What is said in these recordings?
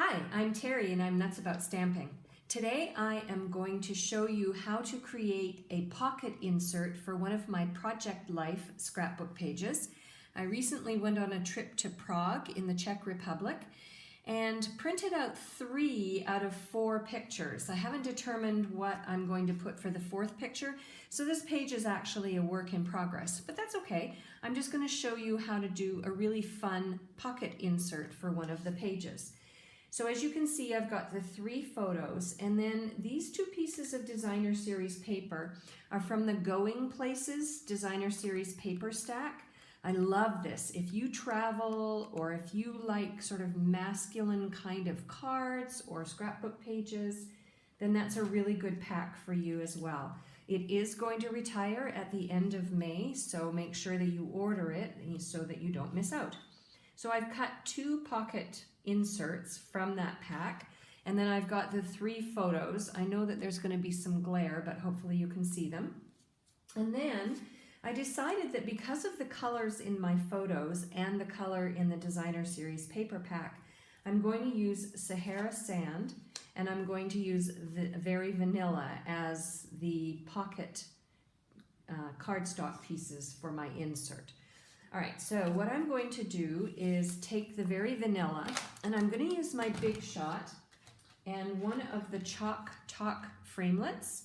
Hi, I'm Terry and I'm nuts about stamping. Today I am going to show you how to create a pocket insert for one of my Project Life scrapbook pages. I recently went on a trip to Prague in the Czech Republic and printed out 3 out of 4 pictures. I haven't determined what I'm going to put for the 4th picture, so this page is actually a work in progress, but that's okay. I'm just going to show you how to do a really fun pocket insert for one of the pages. So as you can see, I've got the 3 photos, and then these 2 pieces of Designer Series paper are from the Going Places Designer Series paper stack. I love this. If you travel or if you like sort of masculine kind of cards or scrapbook pages, then that's a really good pack for you as well. It is going to retire at the end of May, so make sure that you order it so that you don't miss out. So I've cut 2 pocket inserts from that pack, and then I've got the 3 photos. I know that there's going to be some glare, but hopefully you can see them. And then I decided that because of the colors in my photos and the color in the Designer Series paper pack, I'm going to use Sahara Sand, and I'm going to use the Very Vanilla as the pocket cardstock pieces for my insert. All right, so what I'm going to do is take the Very Vanilla, and I'm going to use my Big Shot and one of the Chalk Talk framelits,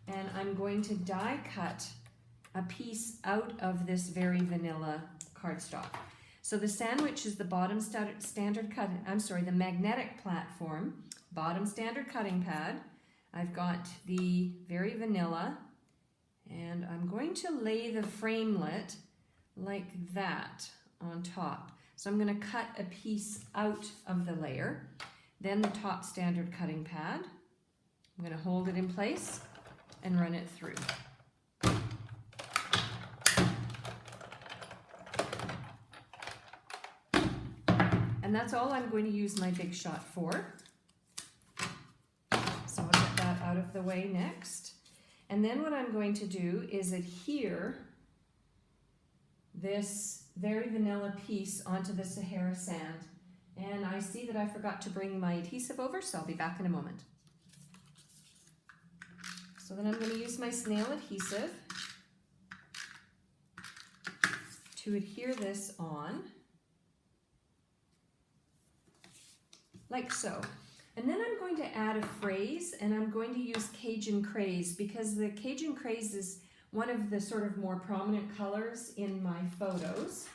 and I'm going to die cut a piece out of this Very Vanilla cardstock. So the sandwich is the bottom standard cut. The magnetic platform, bottom standard cutting pad. I've got the Very Vanilla, and I'm going to lay the framelit like that on top. So I'm going to cut a piece out of the layer, then the top standard cutting pad. I'm going to hold it in place and run it through. And that's all I'm going to use my Big Shot for. So I'll get that out of the way next. And then what I'm going to do is adhere this Very Vanilla piece onto the Sahara Sand. And I see that I forgot to bring my adhesive over, so I'll be back in a moment. So then I'm going to use my snail adhesive to adhere this on, like so. And then I'm going to add a phrase, and I'm going to use Cajun Craze, because the Cajun Craze is one of the sort of more prominent colors in my photos.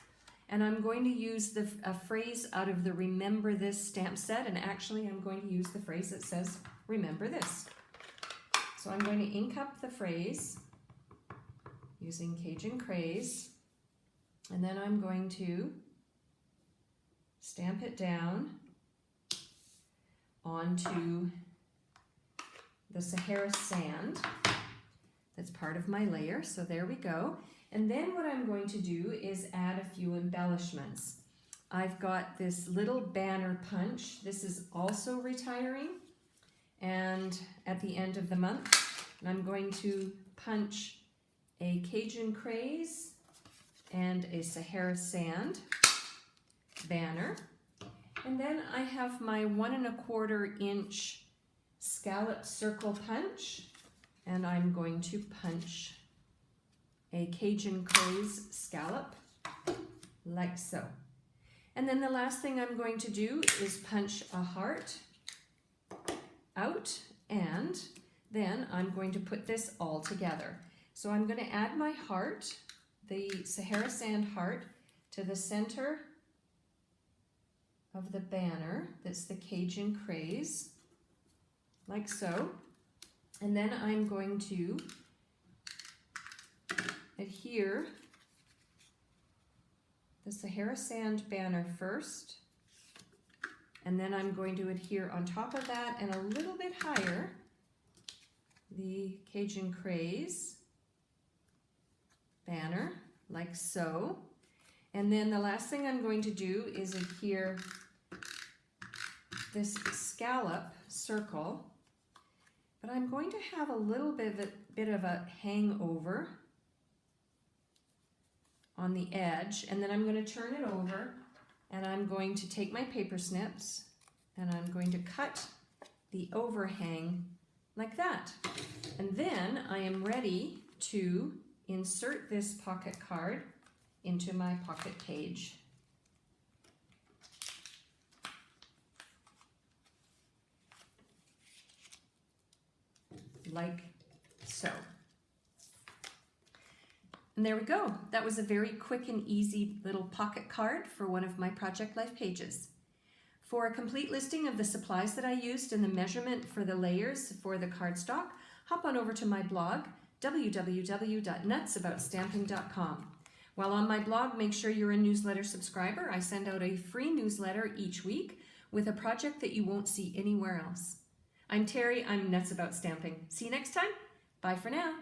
And I'm going to use a phrase out of the Remember This stamp set, and actually I'm going to use the phrase that says, Remember This. So I'm going to ink up the phrase using Cajun Craze, and then I'm going to stamp it down onto the Sahara Sand. That's part of my layer, so there we go. And then what I'm going to do is add a few embellishments. I've got this little banner punch. This is also retiring, and at the end of the month, I'm going to punch a Cajun Craze and a Sahara Sand banner. And then I have my 1 1/4 inch scallop circle punch, and I'm going to punch a Cajun Craze scallop like so. And then the last thing I'm going to do is punch a heart out, and then I'm going to put this all together. So I'm going to add my heart, the Sahara Sand heart, to the center of the banner. That's the Cajun Craze, like so. And then I'm going to adhere the Sahara Sand banner first, and then I'm going to adhere on top of that and a little bit higher the Cajun Craze banner, like so. And then the last thing I'm going to do is adhere this scallop circle, but I'm going to have a little bit of a hangover on the edge, and then I'm going to turn it over, and I'm going to take my paper snips and I'm going to cut the overhang like that. And then I am ready to insert this pocket card into my pocket page. Like so. And there we go. That was a very quick and easy little pocket card for one of my Project Life pages. For a complete listing of the supplies that I used and the measurement for the layers for the cardstock, hop on over to my blog, www.nutsaboutstamping.com. While on my blog, make sure you're a newsletter subscriber. I send out a free newsletter each week with a project that you won't see anywhere else. I'm Terry, I'm Nuts About Stamping. See you next time. Bye for now.